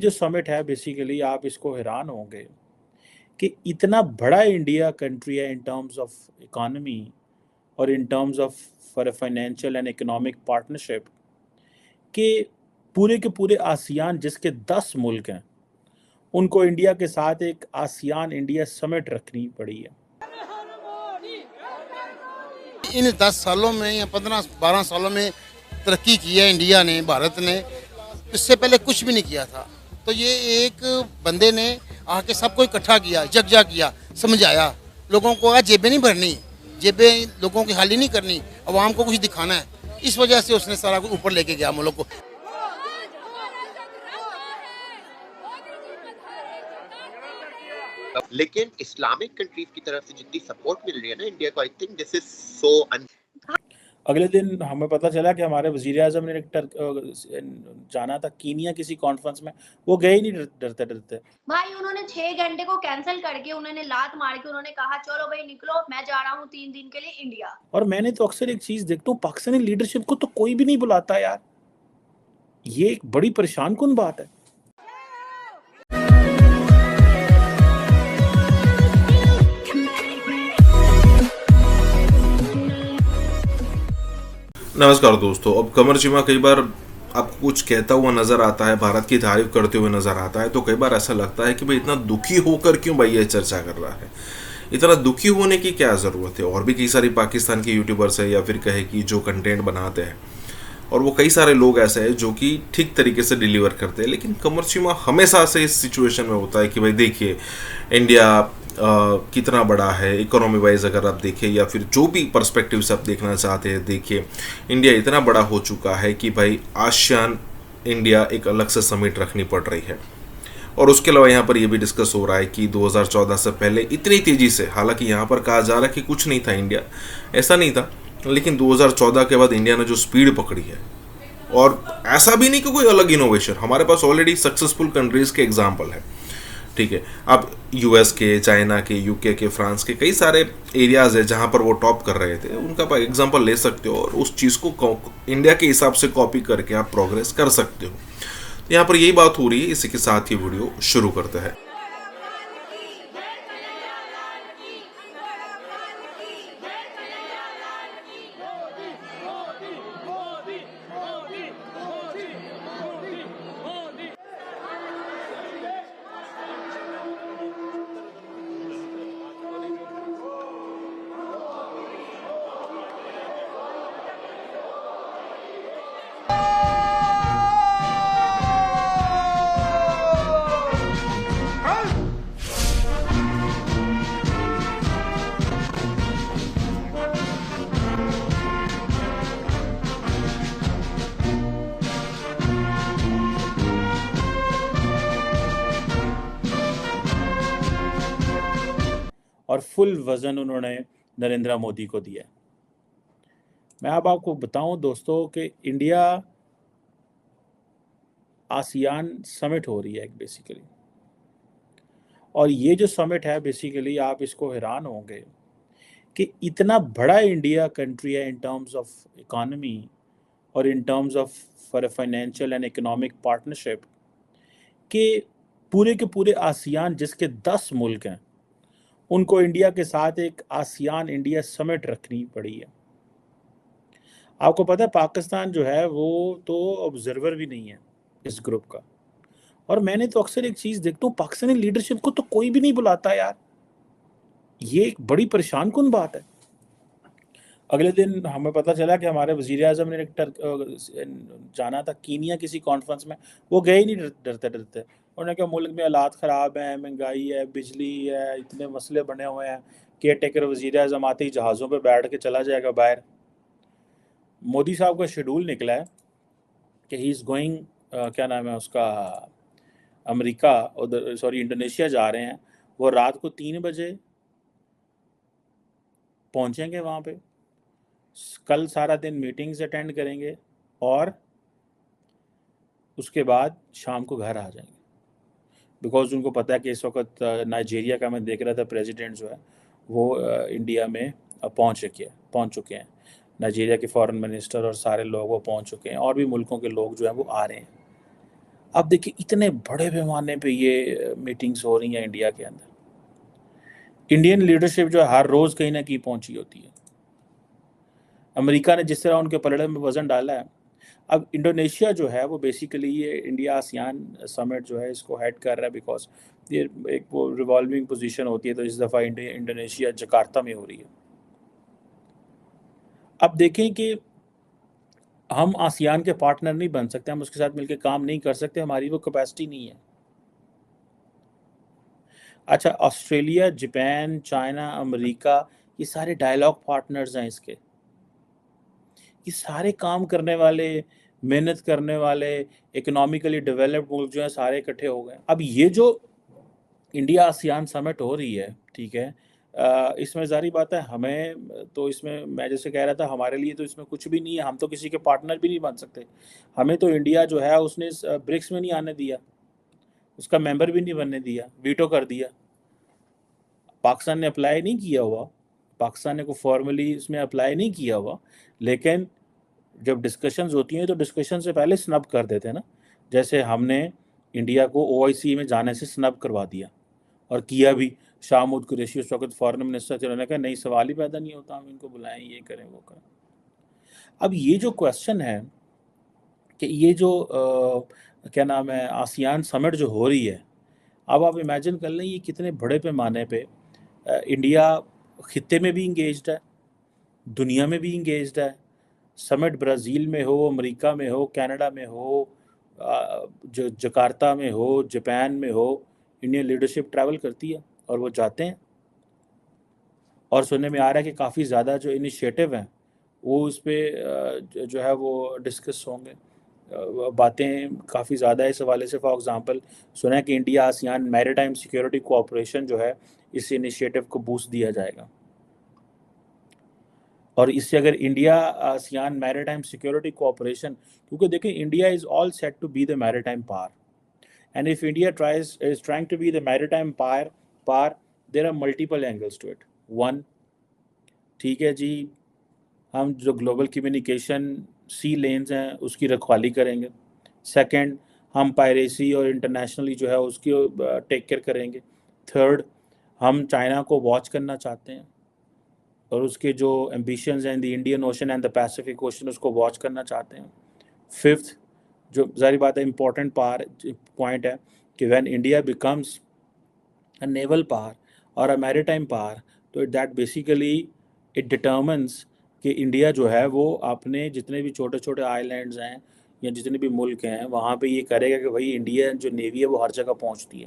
जो समिट है बेसिकली आप इसको हैरान होंगे कि इतना बड़ा इंडिया कंट्री है इन टर्म्स ऑफ इकोनॉमी और in terms of for financial and economic partnership कि पूरे के पूरे आसियान जिसके 10 मुल्क हैं उनको इंडिया के साथ एक आसियान इंडिया समिट रखनी पड़ी है। इन 10 सालों में या 15-12 सालों में तरक्की की है इंडिया ने, भारत ने। इससे पहले कुछ भी नहीं किया था। तो ये एक बंदे ने आके सबको इकट्ठा किया, जगजा किया, समझाया। लोगों को आज जेबें नहीं भरनी, जेबें लोगों की खाली नहीं करनी, आवाम को कुछ दिखाना है। इस वजह से उसने सारा कुछ ऊपर लेके गया मुल्क को। लेकिन इस्लामिक कंट्रीज की तरफ से जितनी सपोर्ट मिल रही है ना इंडिया को, I think this is so. अगले दिन हमें पता चला कि हमारे वज़ीर आज़म ने जाना था कीनिया किसी कॉन्फ्रेंस में, वो गए ही नहीं डरते डरते। भाई उन्होंने 6 घंटे को कैंसिल करके उन्होंने लात मार के उन्होंने कहा चलो भाई निकलो, मैं जा रहा हूँ 3 दिन के लिए इंडिया। और मैंने तो अक्सर एक चीज देखता हूँ, पाकिस्तानी लीडरशिप को तो कोई भी नहीं बुलाता यार। ये एक बड़ी परेशान कुन बात है। नमस्कार दोस्तों। अब कमर चिमा कई बार आपको कुछ कहता हुआ नजर आता है, भारत की तारीफ करते हुए नजर आता है, तो कई बार ऐसा लगता है कि भाई इतना दुखी होकर क्यों भाई ये चर्चा कर रहा है, इतना दुखी होने की क्या ज़रूरत है। और भी कई सारी पाकिस्तान के यूट्यूबर्स है या फिर कहे कि जो कंटेंट बनाते हैं, और वो कई सारे लोग ऐसे हैं जो कि ठीक तरीके से डिलीवर करते हैं। लेकिन कमर चिमा हमेशा से इस सिचुएशन में होता है कि भाई देखिए इंडिया कितना बड़ा है इकोनॉमी वाइज, अगर आप देखें या फिर जो भी पर्सपेक्टिव से आप देखना चाहते हैं, देखिए इंडिया इतना बड़ा हो चुका है कि भाई आसियान इंडिया एक अलग से समिट रखनी पड़ रही है। और उसके अलावा यहाँ पर यह भी डिस्कस हो रहा है कि 2014 से पहले इतनी तेज़ी से, हालांकि यहाँ पर कहा जा रहा है कि कुछ नहीं था इंडिया, ऐसा नहीं था, लेकिन 2014 के बाद इंडिया ने जो स्पीड पकड़ी है, और ऐसा भी नहीं कि कोई अलग इनोवेशन, हमारे पास ऑलरेडी सक्सेसफुल कंट्रीज़ के एग्जाम्पल है, ठीक है। अब यूएस के, चाइना के, यूके के, फ्रांस के कई सारे एरियाज़ है जहाँ पर वो टॉप कर रहे थे, उनका एग्जांपल ले सकते हो और उस चीज़ को इंडिया के हिसाब से कॉपी करके आप प्रोग्रेस कर सकते हो। तो यहाँ पर यही बात हो रही है। इसी के साथ ही वीडियो शुरू करते हैं। और फुल वजन उन्होंने नरेंद्र मोदी को दिया। मैं अब आपको बताऊं दोस्तों कि इंडिया आसियान समिट हो रही है एक बेसिकली, और ये जो समिट है बेसिकली आप इसको हैरान होंगे कि इतना बड़ा इंडिया कंट्री है इन टर्म्स ऑफ इकोनॉमी और in terms of for financial and economic partnership कि पूरे के पूरे आसियान जिसके 10 मुल्क हैं उनको इंडिया के साथ एक आसियान इंडिया समिट रखनी पड़ी है। आपको पता है पाकिस्तान जो है वो तो ऑब्जर्वर भी नहीं है इस ग्रुप का। और मैंने तो अक्सर एक चीज़ देखता हूँ, पाकिस्तानी लीडरशिप को तो कोई भी नहीं बुलाता यार। ये एक बड़ी परेशान कुन बात है। अगले दिन हमें पता चला कि हमारे वज़ीर आज़म ने जाना था कीनिया किसी कॉन्फ्रेंस में, वो गए ही नहीं डरते डरते। उन्होंने कहा मुल्क में हालात ख़राब हैं, महंगाई है, बिजली है, इतने मसले बने हुए हैं, केयर टेकर वज़ीर आज़म आते ही जहाज़ों पे बैठ के चला जाएगा बाहर। मोदी साहब का शेड्यूल निकला है कि ही इज़ गोइंग, क्या नाम है उसका, अमेरिका, उधर सॉरी इंडोनेशिया जा रहे हैं। वो रात को 3 बजे पहुँचेंगे वहाँ पे, कल सारा दिन मीटिंग्स अटेंड करेंगे और उसके बाद शाम को घर आ जाएंगे। बिकॉज उनको पता है कि इस वक्त नाइजीरिया का मैं देख रहा था प्रेसिडेंट जो है वो इंडिया में पहुंच चुके हैं। नाइजीरिया के फॉरेन मिनिस्टर और सारे लोग वो पहुंच चुके हैं, और भी मुल्कों के लोग जो हैं वो आ रहे हैं। अब देखिए इतने बड़े पैमाने पे ये मीटिंग्स हो रही हैं इंडिया के अंदर। इंडियन लीडरशिप जो है हर रोज़ कहीं ना कहीं पहुंची होती है। अमेरिका ने जिस तरह उनके पलड़े में वज़न डाला है, अब इंडोनेशिया जो है वो बेसिकली ये इंडिया आसियान समिट जो है इसको हेड कर रहा है, बिकॉज ये एक वो रिवॉल्विंग पोजीशन होती है। तो इस दफ़ा इंडोनेशिया जकार्ता में हो रही है। अब देखें कि हम आसियान के पार्टनर नहीं बन सकते, हम उसके साथ मिलकर काम नहीं कर सकते, हमारी वो कैपेसिटी नहीं है। अच्छा, ऑस्ट्रेलिया, जापान, चाइना, अमेरिका, ये सारे डायलॉग पार्टनर्स हैं इसके। ये सारे काम करने वाले, मेहनत करने वाले, इकोनॉमिकली डेवलप्ड मुल्क जो हैं सारे इकट्ठे हो गए। अब ये जो इंडिया आसियान समिट हो रही है, ठीक है, इसमें ज़ाहिर बात है हमें तो इसमें, मैं जैसे कह रहा था, हमारे लिए तो इसमें कुछ भी नहीं है, हम तो किसी के पार्टनर भी नहीं बन सकते। हमें तो इंडिया जो है उसने ब्रिक्स में नहीं आने दिया, उसका मेंबर भी नहीं बनने दिया, वीटो कर दिया। पाकिस्तान ने अप्लाई नहीं किया हुआ, पाकिस्तान ने को फॉर्मली इसमें अप्लाई नहीं किया हुआ, लेकिन जब डिस्कशंस होती हैं तो डिस्कशन से पहले स्नब कर देते हैं ना। जैसे हमने इंडिया को OIC में जाने से स्नब करवा दिया, और किया भी। शाहमूद कुरैशी उस वक्त फॉरेन मिनिस्टर थे, उन्होंने कहा नहीं, सवाल ही पैदा नहीं होता, हम इनको बुलाएं, ये करें, वो करें। अब ये जो क्वेश्चन है कि ये जो क्या नाम है, आसियान समिट जो हो रही है, अब आप इमेजिन कर लें ये कितने बड़े पैमाने पे इंडिया खित्ते में भी इंगेज्ड है, दुनिया में भी इंगेज्ड है। समिट ब्राज़ील में हो, अमेरिका में हो, कनाडा में हो, जो जकार्ता में हो, जापान में हो, इंडियन लीडरशिप ट्रैवल करती है और वो जाते हैं। और सुनने में आ रहा है कि काफ़ी ज़्यादा जो इनिशिएटिव हैं वो उस पर जो है वो डिस्कस होंगे। बातें काफ़ी ज़्यादा इस हवाले से। फॉर एग्ज़ाम्पल सुना है कि India ASEAN maritime security cooperation जो है, इस इनिशिएटिव को बूस्ट दिया जाएगा। और इससे अगर India ASEAN maritime security cooperation, क्योंकि देखिए India is all set to be the maritime power, and if India is trying to be the maritime power, there are multiple angles to it. One, ठीक है जी, हम जो global communication सी lens हैं उसकी रखवाली करेंगे। सेकंड, हम पायरेसी और इंटरनेशनली जो है उसकी टेक केयर करेंगे। थर्ड, हम चाइना को वॉच करना चाहते हैं और उसके जो एम्बिशंस हैं in the Indian ocean and the Pacific ocean, उसको वॉच करना चाहते हैं। फिफ्थ, जो जारी बात है इम्पोर्टेंट पॉइंट है कि when India becomes a naval power और अ मैरीटाइम पावर, तो दैट बेसिकली इट डिटर्मिन्स कि इंडिया जो है वो अपने जितने भी छोटे छोटे आइलैंड्स हैं या जितने भी मुल्क हैं वहाँ पे ये करेगा कि भाई इंडिया जो नेवी है वो हर जगह पहुँचती है।